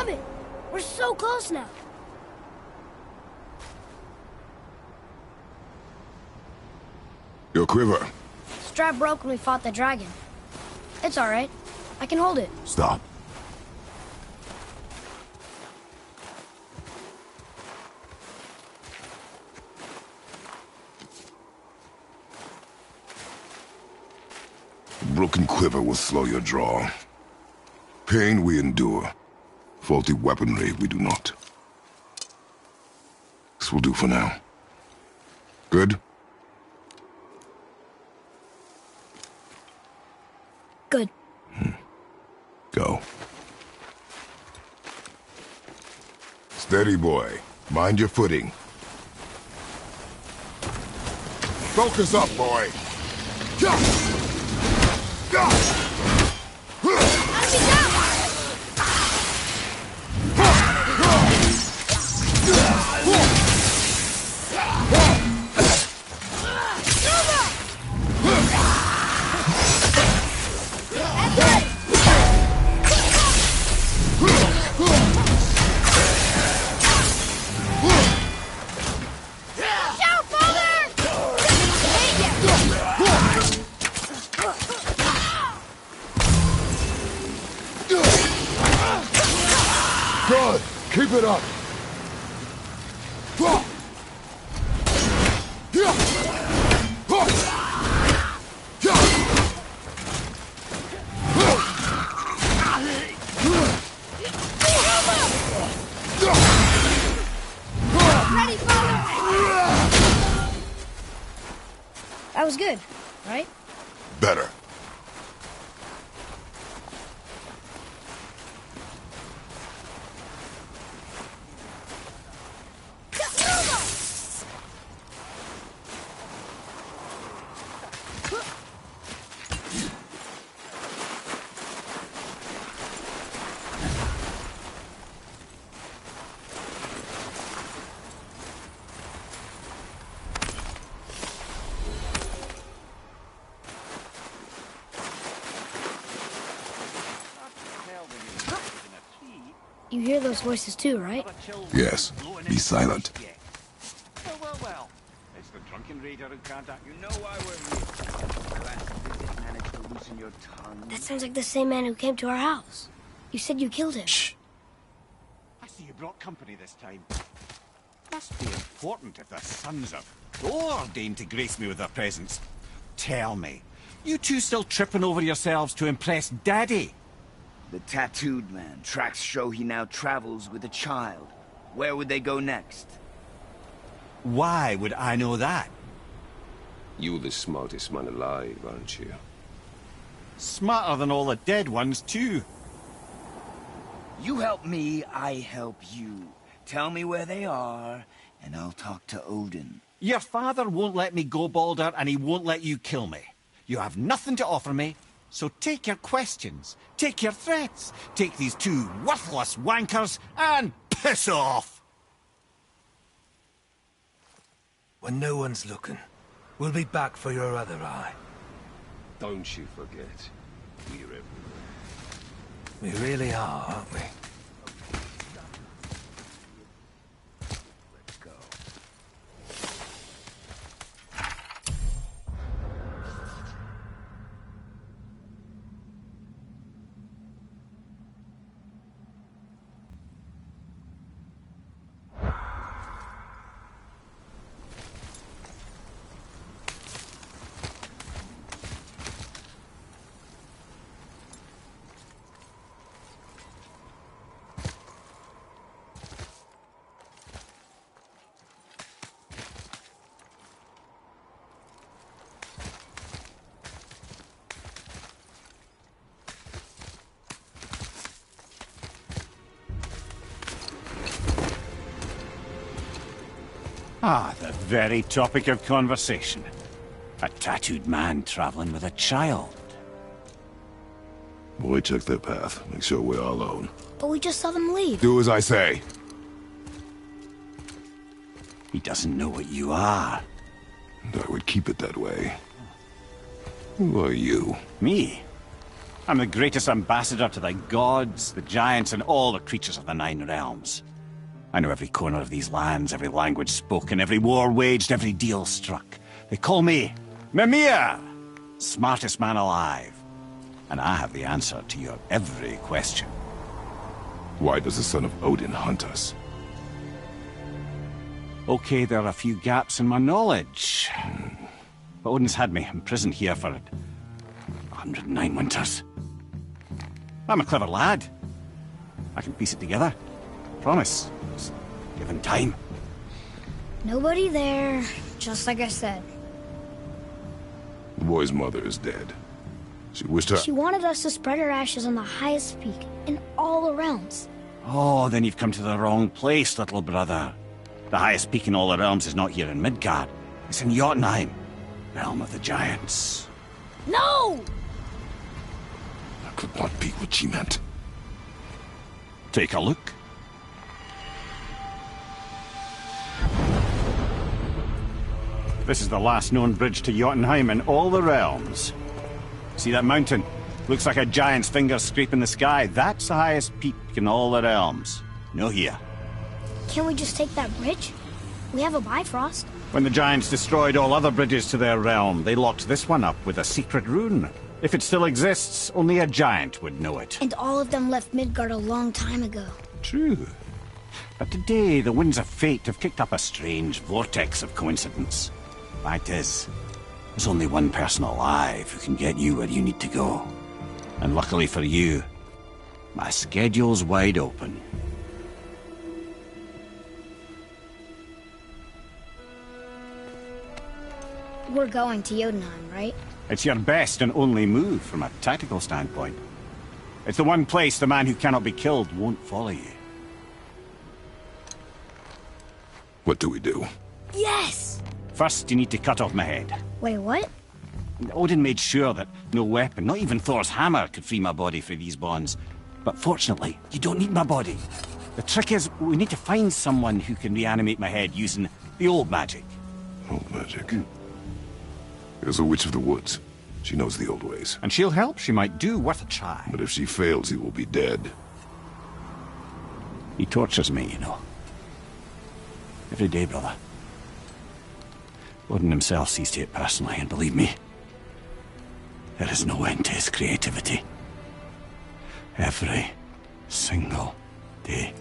coming! We're so close now! Your quiver. Strap broke when we fought the dragon. It's alright. I can hold it. Stop. A broken quiver will slow your draw. Pain we endure. Faulty weaponry we do not. This will do for now. Good? Good. Go. Steady, boy. Mind your footing. Focus up, boy. Good. Keep it up. Ready, father! That was good, right? Better. You hear those voices too, right? Yes. Be silent. Well. It's the drunken raider who can't act. You know why we're here. Last visit managed to loosen your tongue. That sounds like the same man who came to our house. You said you killed him. Shh. I see you brought company this time. Must be important if the sons of Thor deign to grace me with their presence. Tell me, you two still tripping over yourselves to impress Daddy? The tattooed man. Tracks show he now travels with a child. Where would they go next? Why would I know that? You're the smartest man alive, aren't you? Smarter than all the dead ones, too. You help me, I help you. Tell me where they are, and I'll talk to Odin. Your father won't let me go, Baldur, and he won't let you kill me. You have nothing to offer me, so take your questions, take your threats, take these two worthless wankers, and piss off! When no one's looking, we'll be back for your other eye. Don't you forget, we're everywhere. We really are, aren't we? Let's go. Ah, the very topic of conversation. A tattooed man traveling with a child. Boy, check their path. Make sure we're all alone. But we just saw them leave. Do as I say. He doesn't know what you are. And I would keep it that way. Who are you? Me? I'm the greatest ambassador to the gods, the giants, and all the creatures of the Nine Realms. I know every corner of these lands, every language spoken, every war waged, every deal struck. They call me Mimir, smartest man alive. And I have the answer to your every question. Why does the son of Odin hunt us? Okay, there are a few gaps in my knowledge. But Odin's had me imprisoned here for 109 winters. I'm a clever lad. I can piece it together. Promise. Just given time. Nobody there, just like I said. The boy's mother is dead. She wished her... She wanted us to spread her ashes on the highest peak in all the realms. Oh, then you've come to the wrong place, little brother. The highest peak in all the realms is not here in Midgard. It's in Jotunheim, realm of the giants. No! That could not be what she meant. Take a look. This is the last known bridge to Jotunheim in all the realms. See that mountain? Looks like a giant's finger scraping the sky. That's the highest peak in all the realms. No here. Can't we just take that bridge? We have a Bifrost. When the giants destroyed all other bridges to their realm, they locked this one up with a secret rune. If it still exists, only a giant would know it. And all of them left Midgard a long time ago. True. But today, the winds of fate have kicked up a strange vortex of coincidence. Fact is, there's only one person alive who can get you where you need to go. And luckily for you, my schedule's wide open. We're going to Jotunheim, right? It's your best and only move from a tactical standpoint. It's the one place the man who cannot be killed won't follow you. What do we do? Yes! First, you need to cut off my head. Wait, what? Odin made sure that no weapon, not even Thor's hammer, could free my body from these bonds. But fortunately, you don't need my body. The trick is, we need to find someone who can reanimate my head using the old magic. Old magic. There's a witch of the woods. She knows the old ways. And she'll help. She might do worth a try. But if she fails, he will be dead. He tortures me, you know. Every day, brother. Odin himself sees to it personally, and believe me, there is no end to his creativity. Every single day.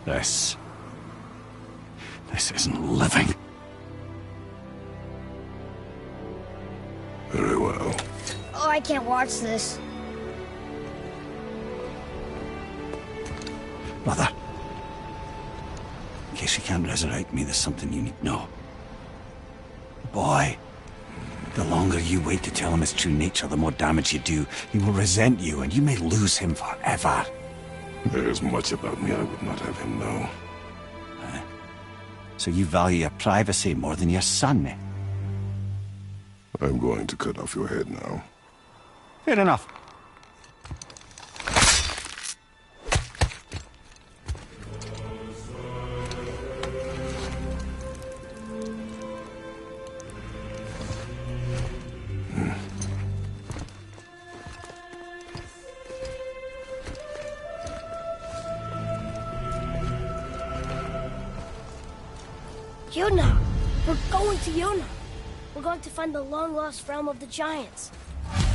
This isn't living. Very well. Oh, I can't watch this. Brother, in case you can't resurrect me, there's something you need to know. Boy, the longer you wait to tell him his true nature, the more damage you do. He will resent you, and you may lose him forever. There is much about me I would not have him know. So you value your privacy more than your son, eh? I'm going to cut off your head now. Fair enough. Jotunheim! We're going to Jotunheim! We're going to find the long-lost realm of the giants.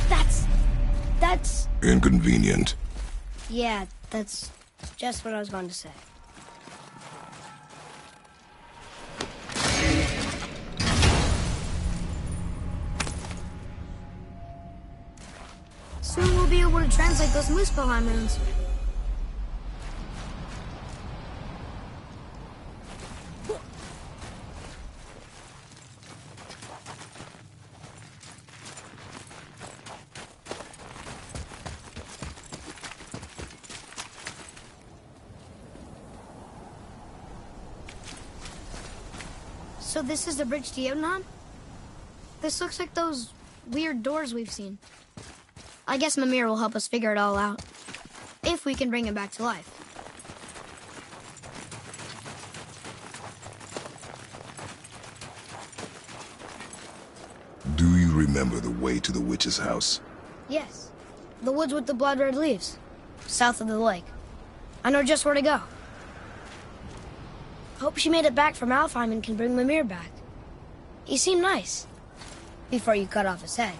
That's... Inconvenient. Yeah, that's just what I was going to say. Soon we'll be able to translate those Muspelheim runes. So this is the bridge to Jotunheim? This looks like those weird doors we've seen. I guess Mimir will help us figure it all out. If we can bring him back to life. Do you remember the way to the witch's house? Yes. The woods with the blood-red leaves. South of the lake. I know just where to go. Hope she made it back from Alfheim and can bring Mimir back. He seemed nice. Before you cut off his head.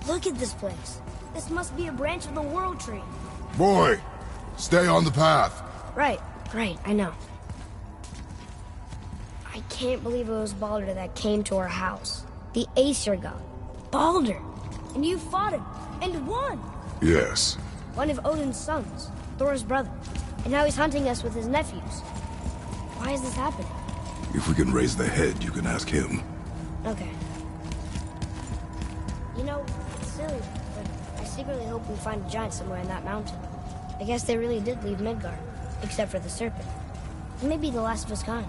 Look at this place. This must be a branch of the World Tree. Boy, stay on the path. Right, I know. I can't believe it was Baldur that came to our house. The Aesir god. Baldur! And you fought him, and won! Yes. One of Odin's sons, Thor's brother. And now he's hunting us with his nephews. Why is this happening? If we can raise the head, you can ask him. Okay. You know, it's silly, but I secretly hope we find a giant somewhere in that mountain. I guess they really did leave Midgard, except for the serpent. He may be the last of his kind.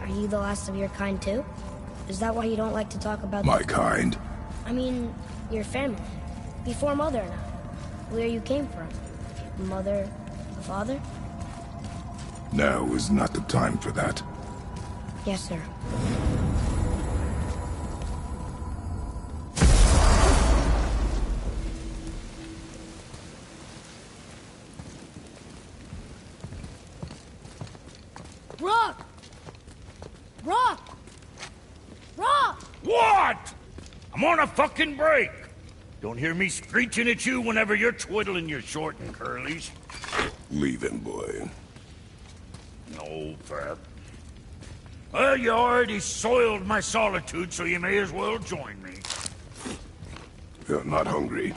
Are you the last of your kind too? Is that why you don't like to talk about My kind? I mean, your family. Before Mother and I. Where you came from. Mother, father? Now is not the time for that. Yes, sir. Rock! Rock! Rock! What? I'm on a fucking break. Don't hear me screeching at you whenever you're twiddling your short and curlies. Leave him, boy. No, Fab. Well, you already soiled my solitude, so you may as well join me. You're not hungry.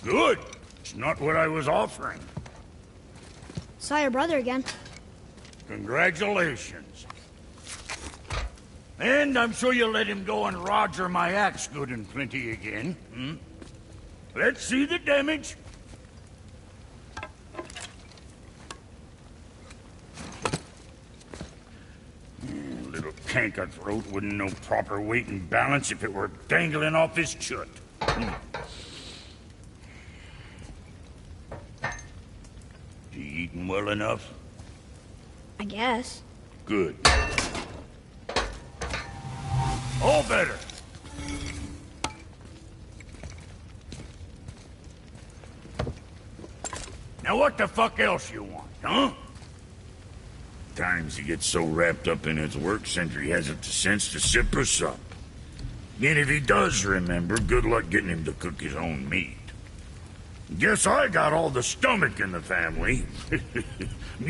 Good. It's not what I was offering. Saw your brother again. Congratulations. And I'm sure you'll let him go and Roger my axe good and plenty again. Hmm? Let's see the damage. Little canker throat wouldn't know proper weight and balance if it were dangling off his chut. You eating well enough? I guess. Good. All better. Now what the fuck else you want, huh? Times he gets so wrapped up in his work, Sentry hasn't the sense to sip or sup. And if he does remember, good luck getting him to cook his own meat. Guess I got all the stomach in the family.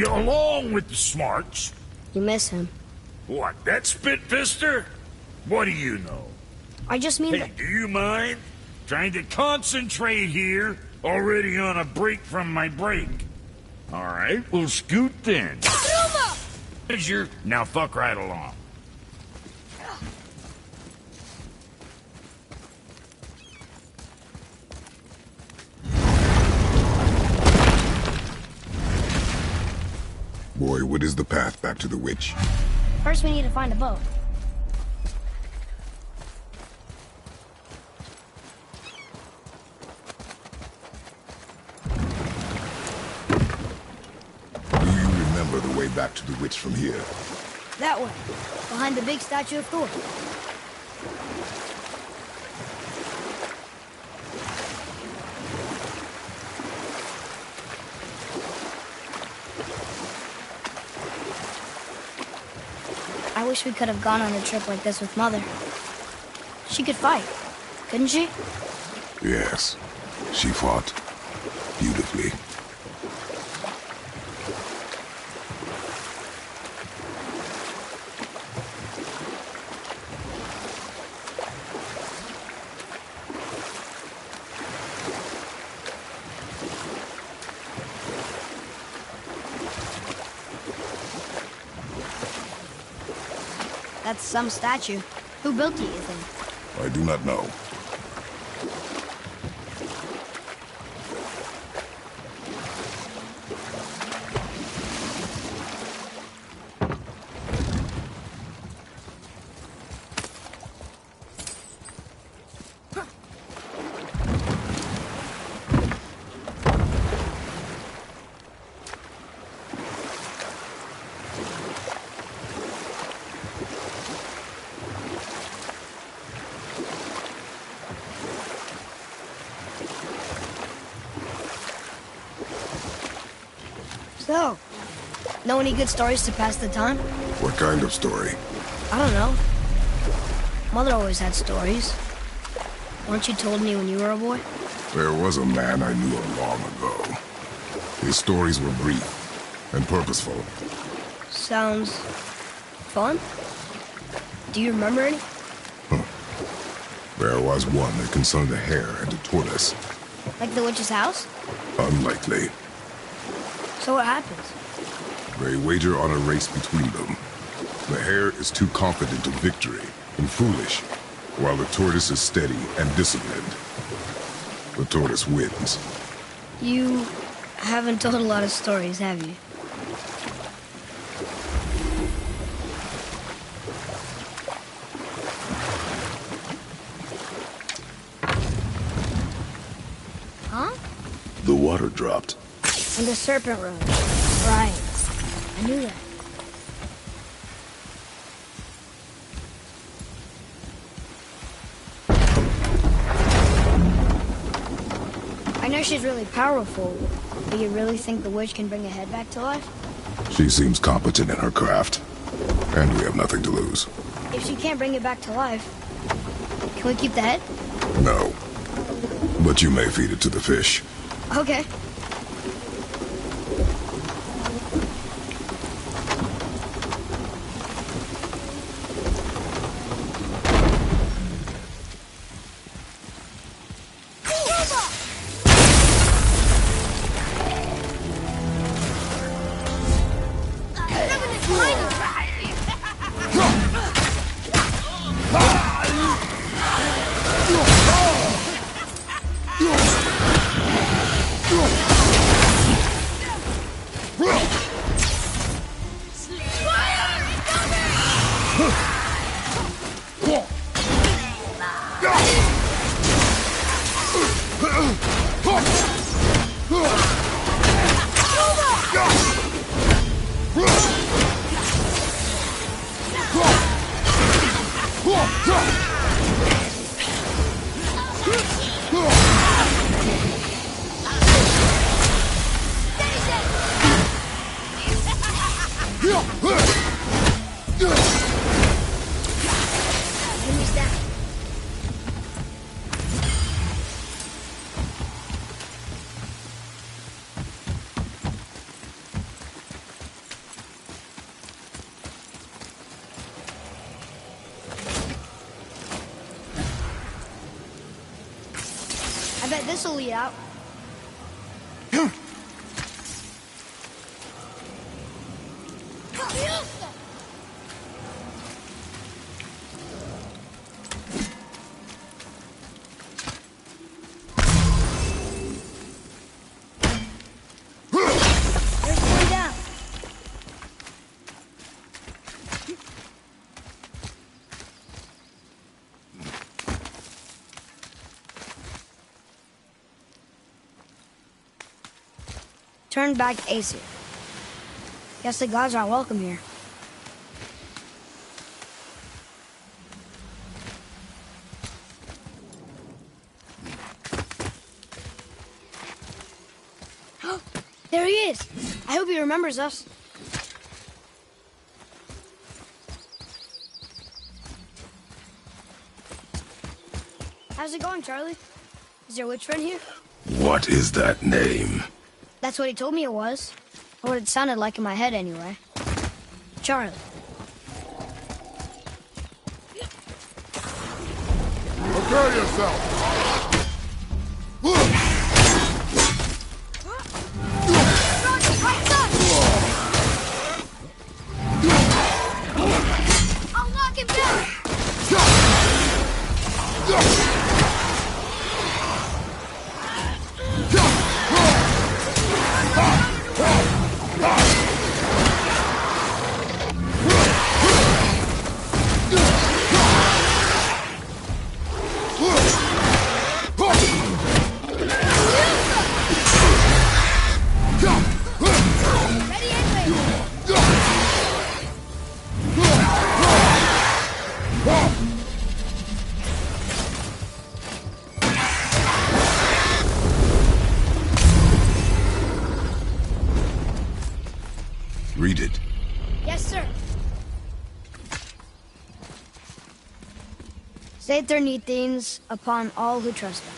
Along with the smarts. You miss him. What, that spit-fister? What do you know? I just mean Hey, that... do you mind? Trying to concentrate here, already on a break from my break. All right, we'll scoot then. Measure. Now fuck right along. Boy, what is the path back to the witch? First we need to find a boat. Do you remember the way back to the witch from here? That way. Behind the big statue of Thor. I wish we could have gone on a trip like this with Mother. She could fight, couldn't she? Yes. She fought. Beautifully. That's some statue. Who built it, you think? I do not know. So, know any good stories to pass the time? What kind of story? I don't know. Mother always had stories. Weren't you told me when you were a boy? There was a man I knew long ago. His stories were brief and purposeful. Sounds fun. Do you remember any? There was one that concerned a hare and a tortoise. Like the witch's house? Unlikely. So what happens? They wager on a race between them. The hare is too confident of victory and foolish, while the tortoise is steady and disciplined. The tortoise wins. You haven't told a lot of stories, have you? Huh? The water dropped. And the serpent rose. Right. I knew that. I know she's really powerful, but you really think the witch can bring a head back to life? She seems competent in her craft, and we have nothing to lose. If she can't bring it back to life, can we keep the head? No. But you may feed it to the fish. Okay. I bet this'll lead out. There's one down. Turn back to Aesir. Guess the gods aren't welcome here. There he is! I hope he remembers us. How's it going, Charlie? Is your witch friend here? What is that name? That's what he told me it was. Or what it sounded like in my head, anyway. Charlie. Prepare yourself! I'll knock him Read it. Yes, sir. Sater Nithins upon all who trespass.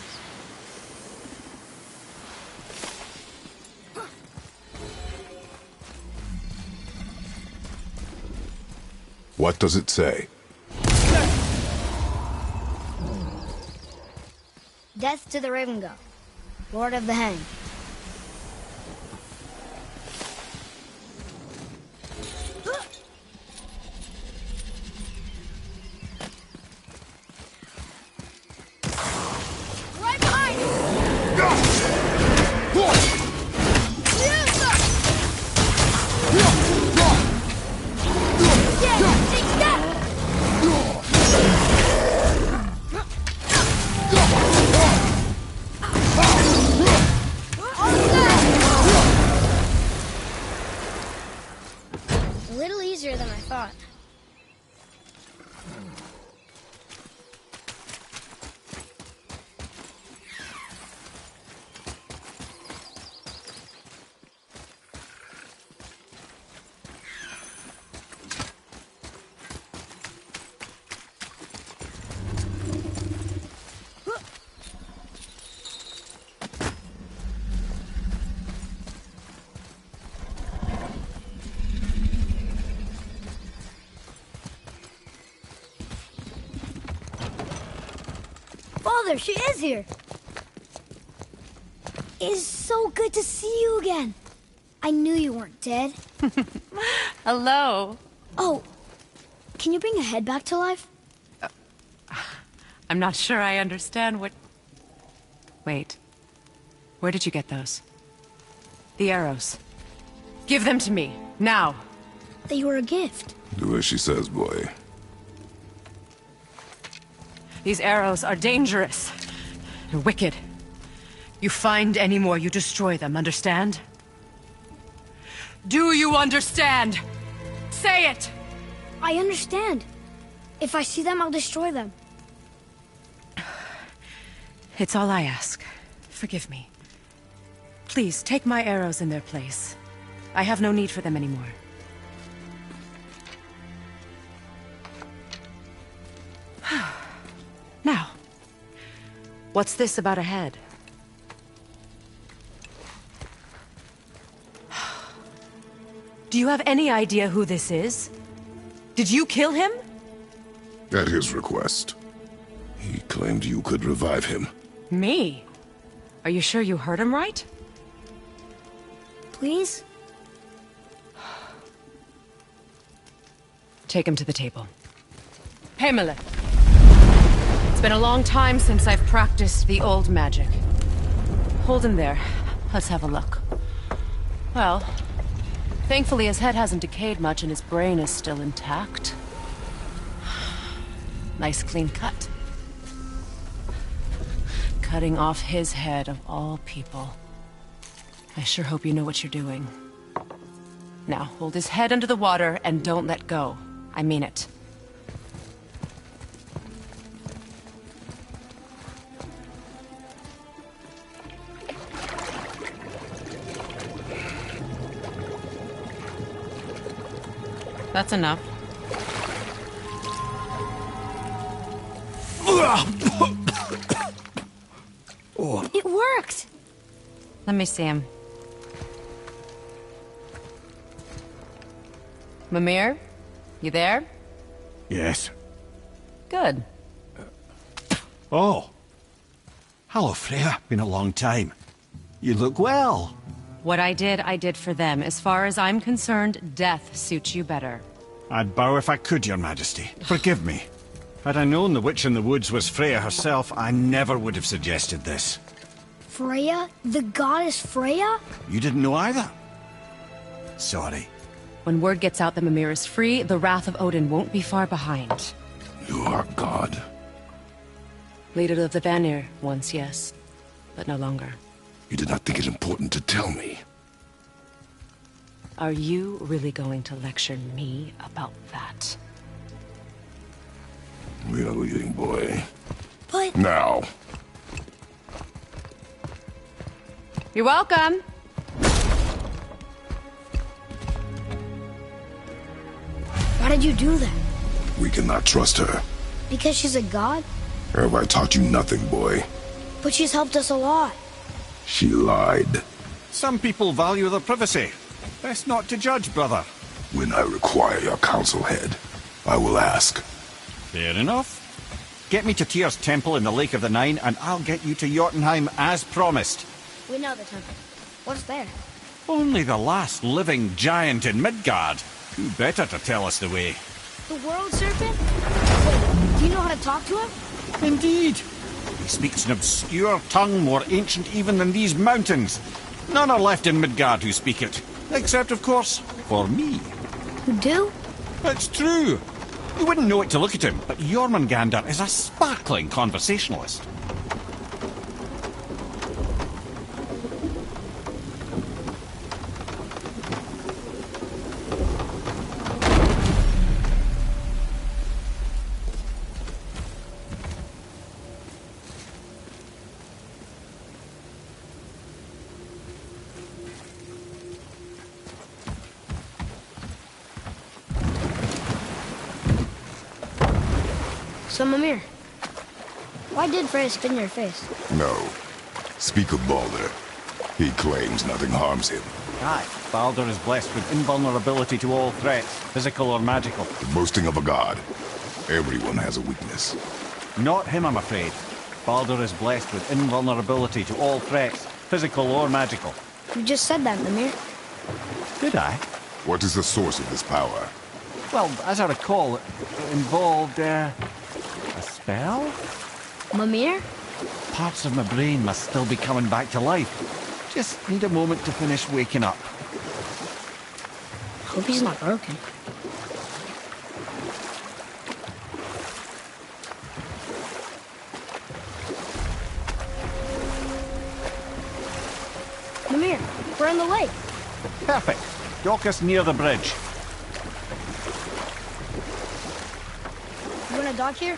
What does it say? Death to the Raven God, Lord of the Hang. Right behind you! Yeah, take that! A little easier than I thought. Father, she is here. It is so good to see you again. I knew you weren't dead. Hello. Oh, can you bring a head back to life? I'm not sure I understand what... Wait. Where did you get those? The arrows. Give them to me, now. They were a gift. Do as she says, boy. These arrows are dangerous. They're wicked. You find any more, you destroy them, understand? Do you understand? Say it! I understand. If I see them, I'll destroy them. It's all I ask. Forgive me. Please, take my arrows in their place. I have no need for them anymore. Now, what's this about a head? Do you have any idea who this is? Did you kill him? At his request. He claimed you could revive him. Me? Are you sure you heard him right? Please? Take him to the table. Pamela. It's been a long time since I've practiced the old magic. Hold him there. Let's have a look. Well, thankfully his head hasn't decayed much and his brain is still intact. Nice clean cut. Cutting off his head of all people. I sure hope you know what you're doing. Now, hold his head under the water and don't let go. I mean it. That's enough. It worked! Let me see him. Mimir? You there? Yes. Good. Oh. Hello, Freya. Been a long time. You look well. What I did for them. As far as I'm concerned, death suits you better. I'd bow if I could, Your Majesty. Forgive me. Had I known the witch in the woods was Freya herself, I never would have suggested this. Freya? The goddess Freya? You didn't know either? Sorry. When word gets out that Mimir is free, the wrath of Odin won't be far behind. You are God. Leader of the Vanir, once yes, but no longer. You did not think it important to tell me. Are you really going to lecture me about that? We are leaving, boy. But... Now. You're welcome. Why did you do that? We cannot trust her. Because she's a god? Have I taught you nothing, boy? But she's helped us a lot. She lied. Some people value their privacy. Best not to judge, brother. When I require your council head, I will ask. Fair enough. Get me to Tyr's temple in the Lake of the Nine, and I'll get you to Jotunheim as promised. We know the temple. What's there? Only the last living giant in Midgard. Who better to tell us the way? The world serpent? Wait, do you know how to talk to him? Indeed. He speaks an obscure tongue more ancient even than these mountains. None are left in Midgard who speak it. Except, of course, for me. You do? It's true. You wouldn't know it to look at him, but Jormungandr is a sparkling conversationalist. So, Mimir, why did Freya spit in your face? No. Speak of Baldur. He claims nothing harms him. Aye, Baldur is blessed with invulnerability to all threats, physical or magical. The boasting of a god. Everyone has a weakness. Not him, I'm afraid. Baldur is blessed with invulnerability to all threats, physical or magical. You just said that, Mimir. Did I? What is the source of this power? Well, as I recall, it involved, a spell? Mimir? Parts of my brain must still be coming back to life. Just need a moment to finish waking up. Hope he's not broken. Mimir, we're in the lake. Perfect. Dock us near the bridge. You want to dock here?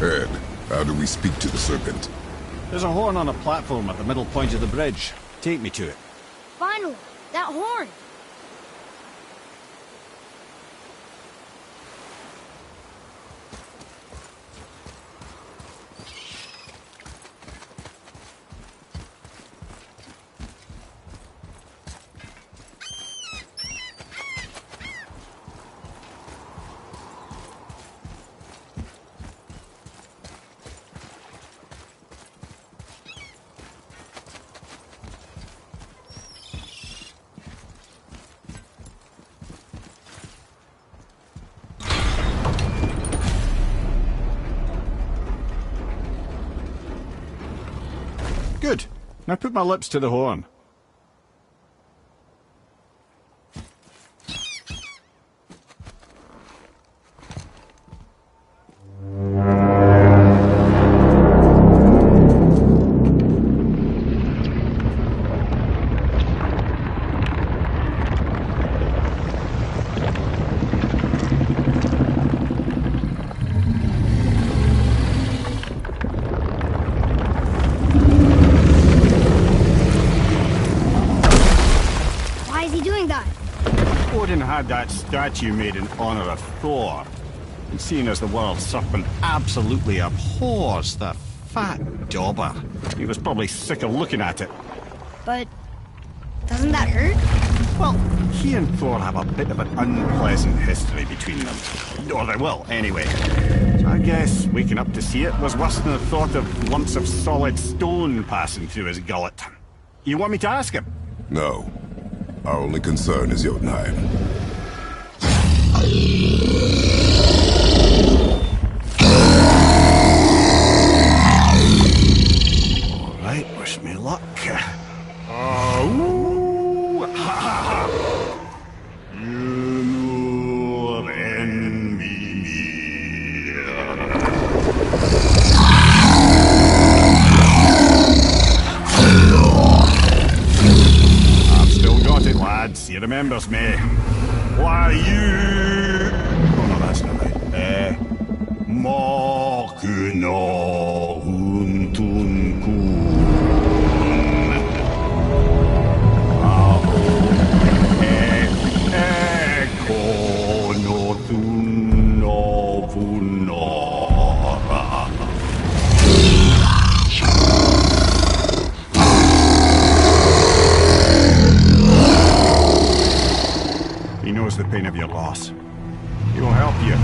Ed, how do we speak to the serpent? There's a horn on a platform at the middle point of the bridge. Take me to it. Finally, that horn. Good. Now put my lips to the horn. had that statue made in honor of Thor. And seeing as the world serpent absolutely abhors the fat dauber, he was probably sick of looking at it. But doesn't that hurt? Well, he and Thor have a bit of an unpleasant history between them. Or they will, anyway. So I guess waking up to see it was worse than the thought of lumps of solid stone passing through his gullet. You want me to ask him? No. Our only concern is Jotunheim. All right, wish me luck. Oh, ha ha ha. You envy me. I've still got it, lads. He remembers me. Why, you... Oh, no, that's not right. Makuna Huntunkun. He knows the pain of your loss. He will help you.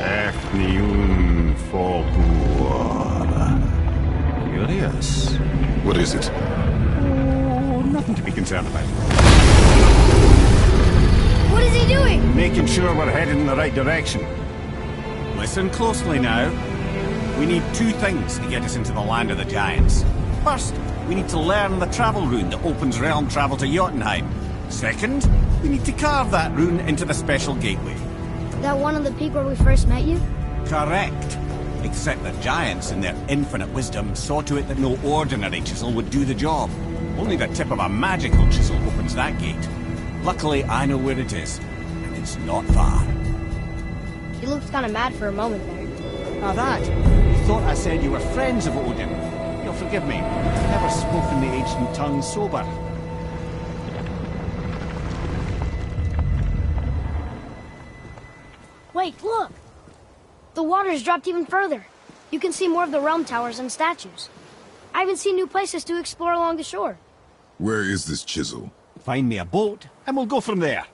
Efniun Folkur. Curious. What is it? Oh, nothing to be concerned about. What is he doing? Making sure we're headed in the right direction. Listen closely now. We need two things to get us into the land of the giants. First, we need to learn the travel rune that opens realm travel to Jotunheim. Second, we need to carve that rune into the special gateway. That one on the peak where we first met you? Correct. Except the giants, in their infinite wisdom, saw to it that no ordinary chisel would do the job. Only the tip of a magical chisel opens that gate. Luckily, I know where it is, and it's not far. He looked kind of mad for a moment there. Now that, you thought I said you were friends of Odin. You'll forgive me. I've never spoken the ancient tongue sober. Wait, look! The water's dropped even further. You can see more of the realm towers and statues. I even see new places to explore along the shore. Where is this chisel? Find me a boat, and we'll go from there.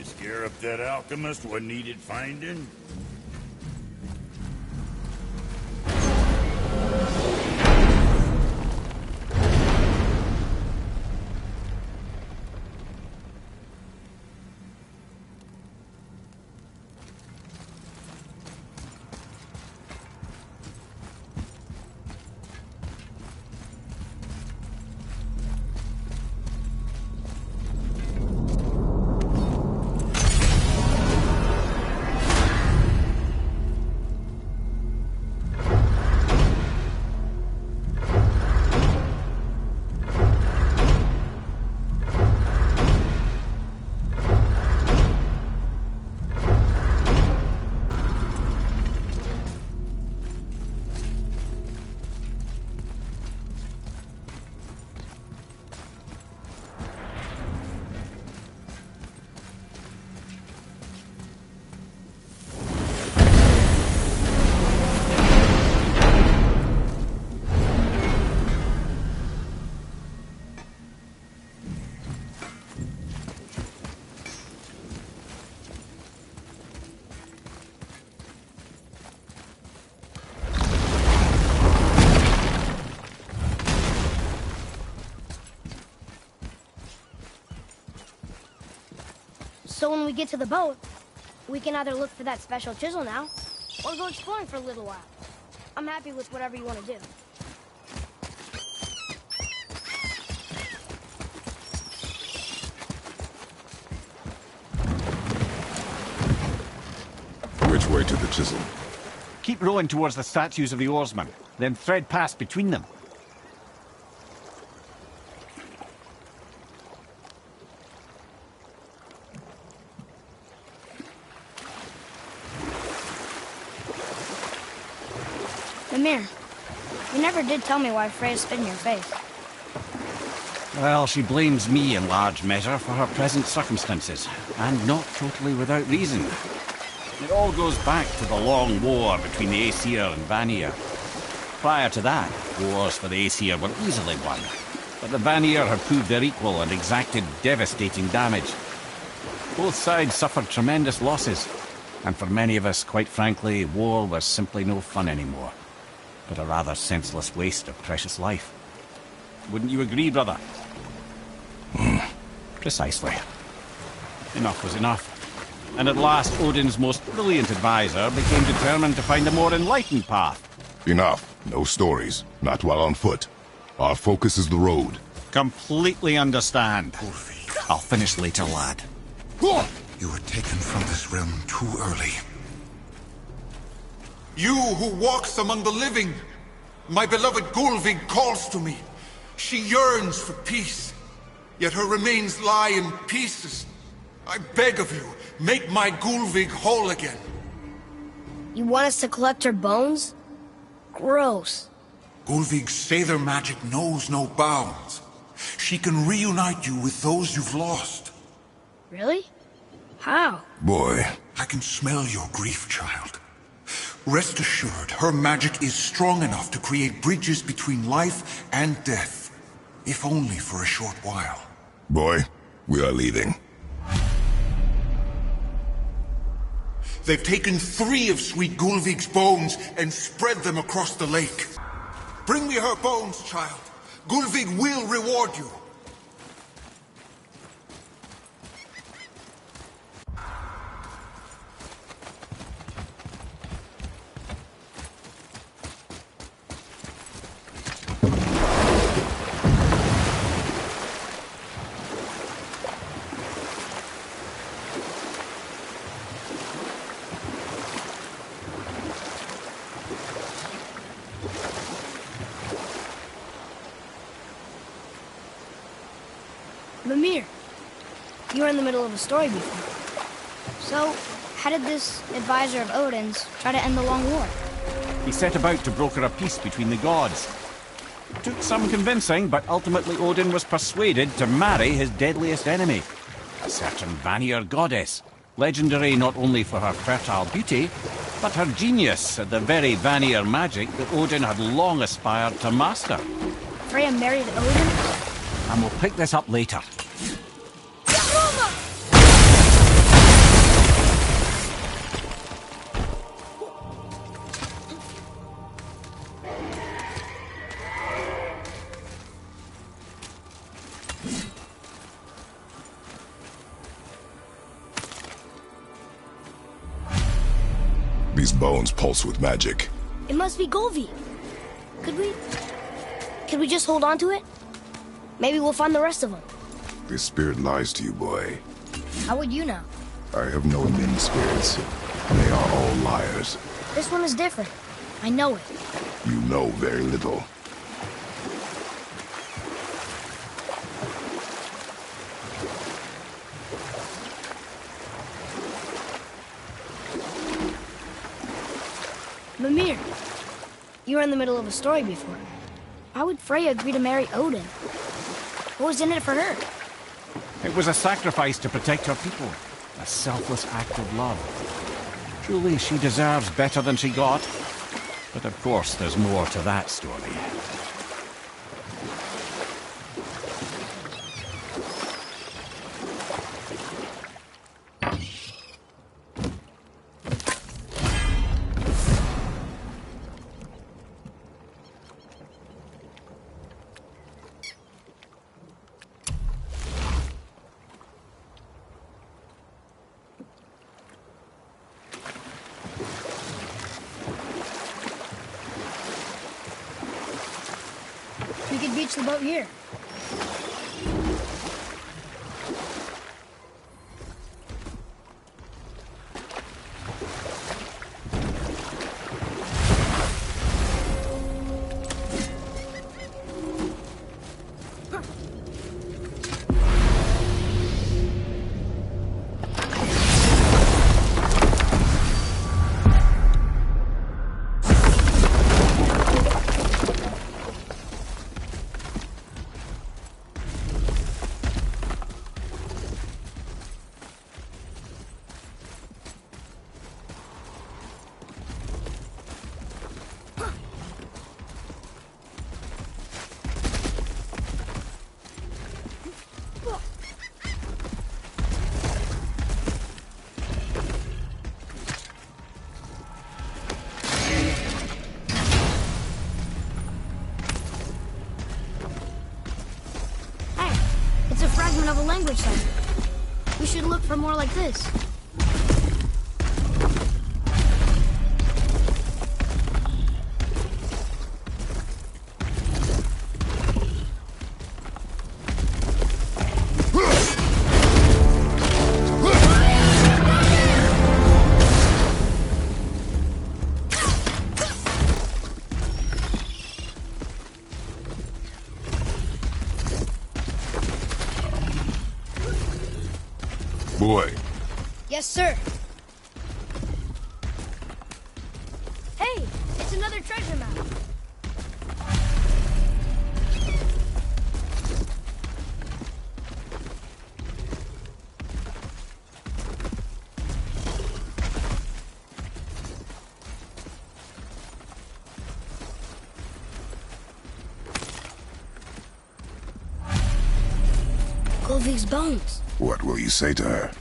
Scare up that alchemist what needed finding? So when we get to the boat, we can either look for that special chisel now, or go exploring for a little while. I'm happy with whatever you want to do. Which way to the chisel? Keep rowing towards the statues of the oarsmen, then thread past between them. Mimir, you never did tell me why Freya spit in your face. Well, she blames me in large measure for her present circumstances, and not totally without reason. It all goes back to the long war between the Aesir and Vanir. Prior to that, wars for the Aesir were easily won, but the Vanir had proved their equal and exacted devastating damage. Both sides suffered tremendous losses, and for many of us, quite frankly, war was simply no fun anymore, but a rather senseless waste of precious life. Wouldn't you agree, brother? Precisely. Enough was enough. And at last, Odin's most brilliant advisor became determined to find a more enlightened path. Enough. No stories. Not while on foot. Our focus is the road. Completely understand. I'll finish later, lad. You were taken from this realm too early. You who walks among the living! My beloved Gulvig calls to me. She yearns for peace, yet her remains lie in pieces. I beg of you, make my Gulvig whole again. You want us to collect her bones? Gross. Gulvig's Seidr magic knows no bounds. She can reunite you with those you've lost. Really? How? Boy. I can smell your grief, child. Rest assured, her magic is strong enough to create bridges between life and death, if only for a short while. Boy, we are leaving. They've taken 3 of Sweet Gulvig's bones and spread them across the lake. Bring me her bones, child. Gulvig will reward you. Mimir, you were in the middle of a story before. So, how did this advisor of Odin's try to end the long war? He set about to broker a peace between the gods. It took some convincing, but ultimately Odin was persuaded to marry his deadliest enemy, a certain Vanir goddess, legendary not only for her fertile beauty, but her genius at the very Vanir magic that Odin had long aspired to master. Freya married Odin? And we'll pick this up later. These bones pulse with magic. It must be Golvi. Could we just hold on to it? Maybe we'll find the rest of them. This spirit lies to you, boy. How would you know? I have known many spirits. They are all liars. This one is different. I know it. You know very little. Mimir, you were in the middle of a story before. Why would Freya agree to marry Odin? What was in it for her? It was a sacrifice to protect her people. A selfless act of love. Truly, she deserves better than she got. But of course, there's more to that story. launch the boat here. It's a fragment of a language site. We should look for more like this. Boy. Yes, sir. Hey, it's another treasure map. Golvik's bones. What will you say to her?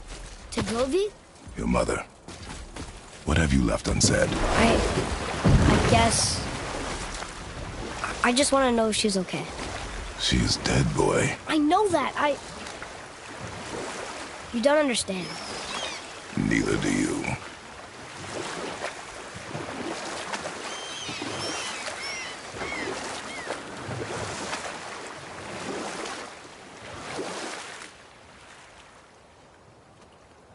To Golvik? Your mother. What have you left unsaid? I guess... I just want to know if she's okay. She is dead, boy. I know that. You don't understand. Neither do you.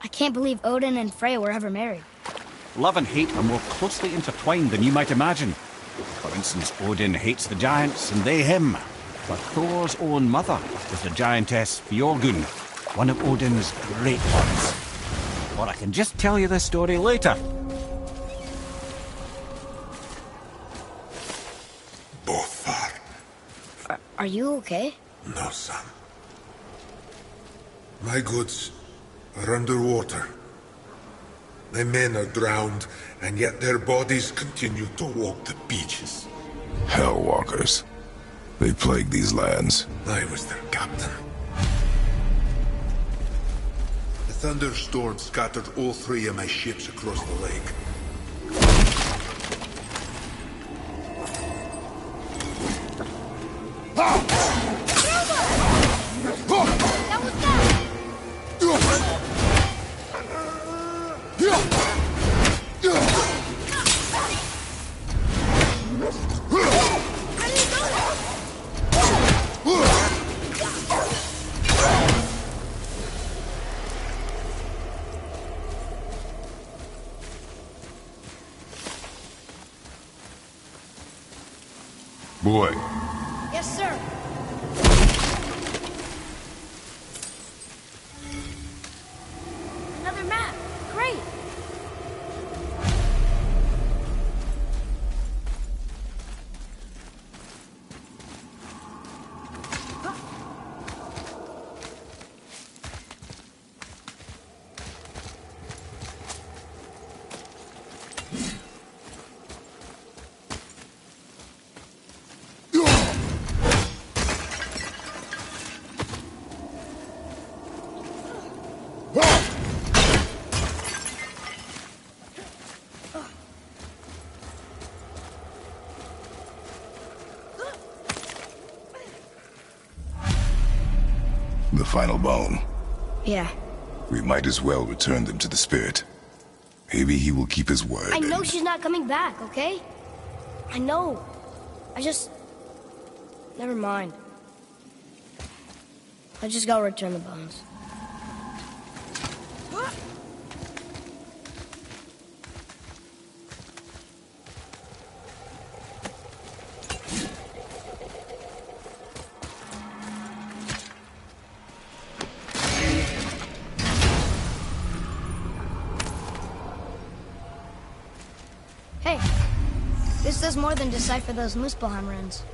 I can't believe Odin and Freya were ever married. Love and hate are more closely intertwined than you might imagine. For instance, Odin hates the giants and they him. But Thor's own mother is the giantess Fjorgun, one of Odin's great ones. Or I can just tell you this story later. Both are. Are you okay? No, son. My goods are underwater. My men are drowned, and yet their bodies continue to walk the beaches. Hellwalkers. They plague these lands. I was their captain. The thunderstorm scattered all 3 of my ships across the lake. That was that! Boy. Yes, sir. Another map. Great. The final bone. Yeah. We might as well return them to the spirit. Maybe he will keep his word. I know she's not coming back, okay? I know. Never mind. Let's just go return the bones. Hey, this does more than decipher those Muspelheim runes.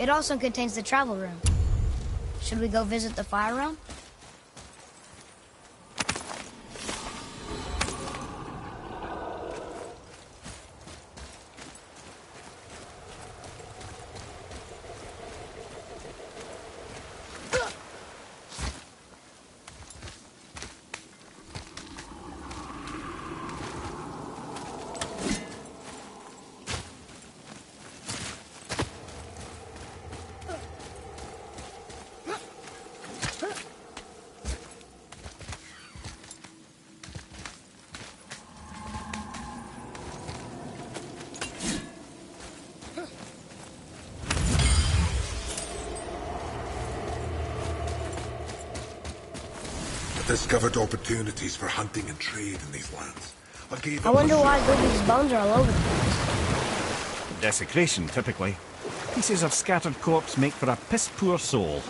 It also contains the travel room. Should we go visit the fire realm? Discovered opportunities for hunting and trade in these lands. I wonder why Gulvik's bones are all over the place. Desecration, typically. Pieces of scattered corpse make for a piss-poor soul.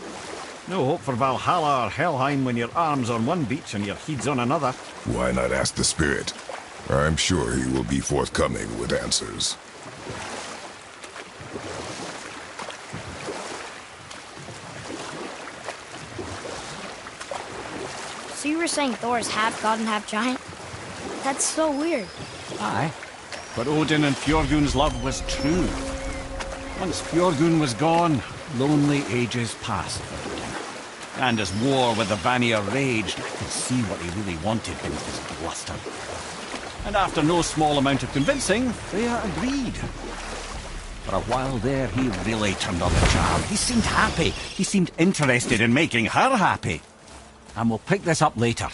No hope for Valhalla or Helheim when your arm's on one beach and your head's on another. Why not ask the spirit? I'm sure he will be forthcoming with answers. So you were saying Thor is half god and half giant? That's so weird. Aye. But Odin and Fjorgun's love was true. Once Fjorgun was gone, lonely ages passed for Odin. And as war with the Vanir raged, I could see what he really wanted beneath his bluster. And after no small amount of convincing, Freya agreed. For a while there, he really turned on the charm. He seemed happy. He seemed interested in making her happy. And we'll pick this up later.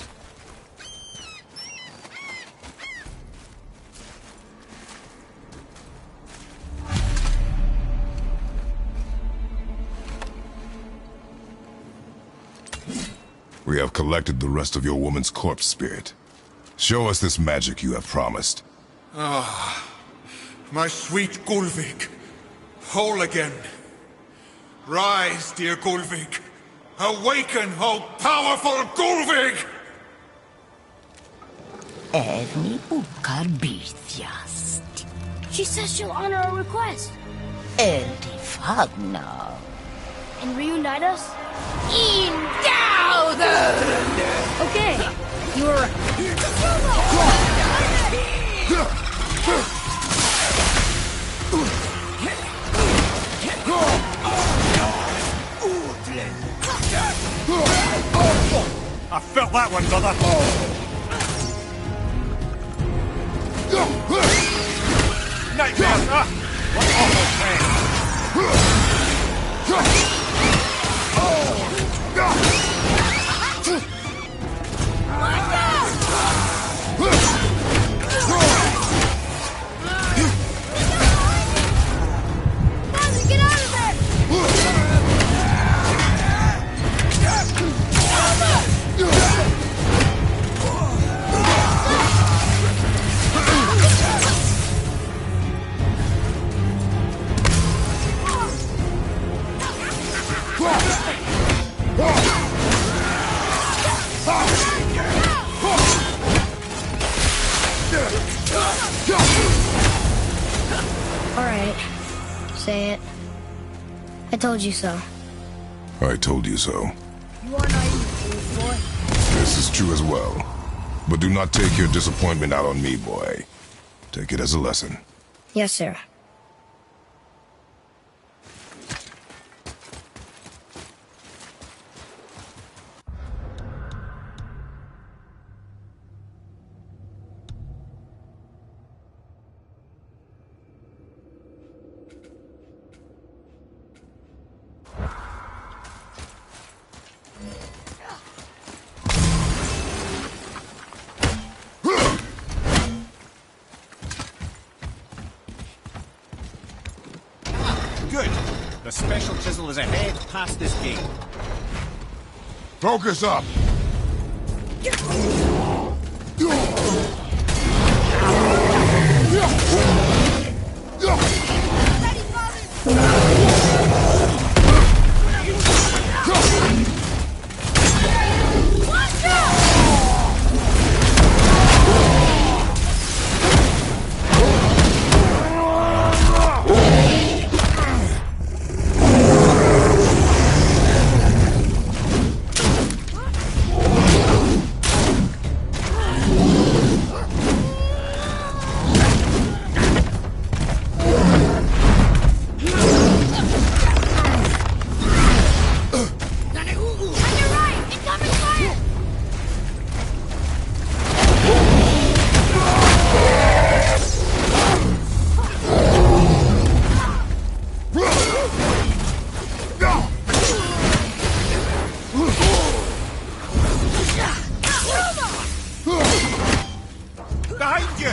We have collected the rest of your woman's corpse spirit. Show us this magic you have promised. Ah, my sweet Gulvik. Whole again. Rise, dear Gulvik. Awaken, O powerful Gulvik! Erni bukar bitjast. She says she'll honor our request. Eldi fagnar. And reunite us? Indauder! Okay, you were right. I felt that one, brother. Nightmare! What awful Get out of there! Alright. Say it. I told you so. I told you so. You are naive, fool boy. This is true as well. But do not take your disappointment out on me, boy. Take it as a lesson. Yes, sir. Good. The special chisel is ahead past this gate. Focus up! Behind you!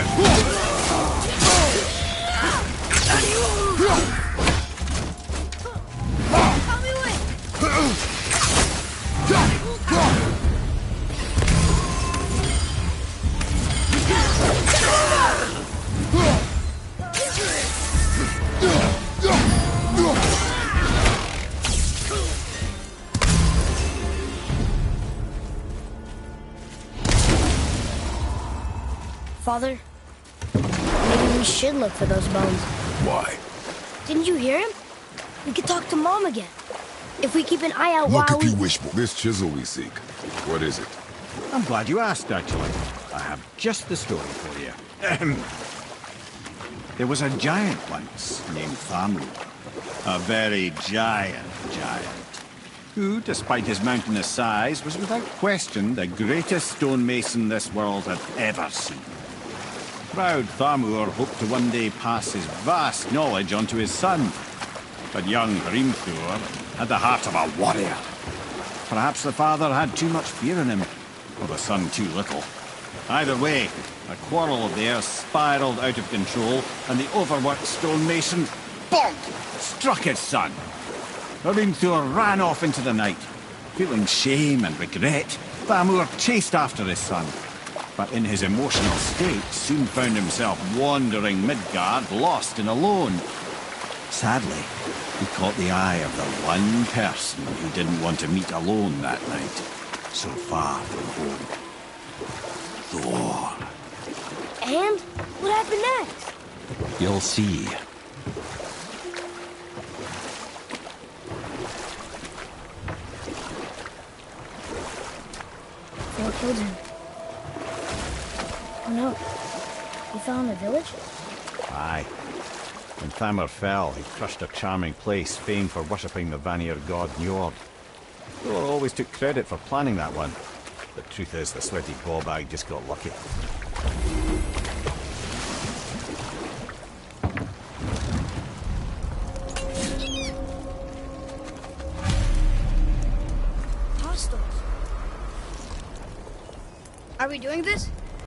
Father, maybe we should look for those bones. Why? Didn't you hear him? We could talk to Mom again. If we keep an eye out Look while if you wish, boy. This chisel we seek. What is it? I'm glad you asked, actually. I have just the story for you. There was a giant once named Thamur. A very giant, who, despite his mountainous size, was without question the greatest stonemason this world had ever seen. Proud Thamur hoped to one day pass his vast knowledge on to his son. But young Hrimthur had the heart of a warrior. Perhaps the father had too much fear in him, or the son too little. Either way, a quarrel of theirs spiraled out of control, and the overworked stonemason, bonk, struck his son. Hrimthur ran off into the night. Feeling shame and regret, Thamur chased after his son. But in his emotional state, soon found himself wandering Midgard, lost and alone. Sadly, he caught the eye of the one person who didn't want to meet alone that night, so far from home. Thor. And what happened next? You'll see. Thor killed him. Oh no. He fell in the village? Aye. When Thamur fell, he crushed a charming place famed for worshipping the Vanir god Njord. Thor always took credit for planning that one. The truth is, the sweaty ballbag just got lucky. Hostiles. Are we doing this?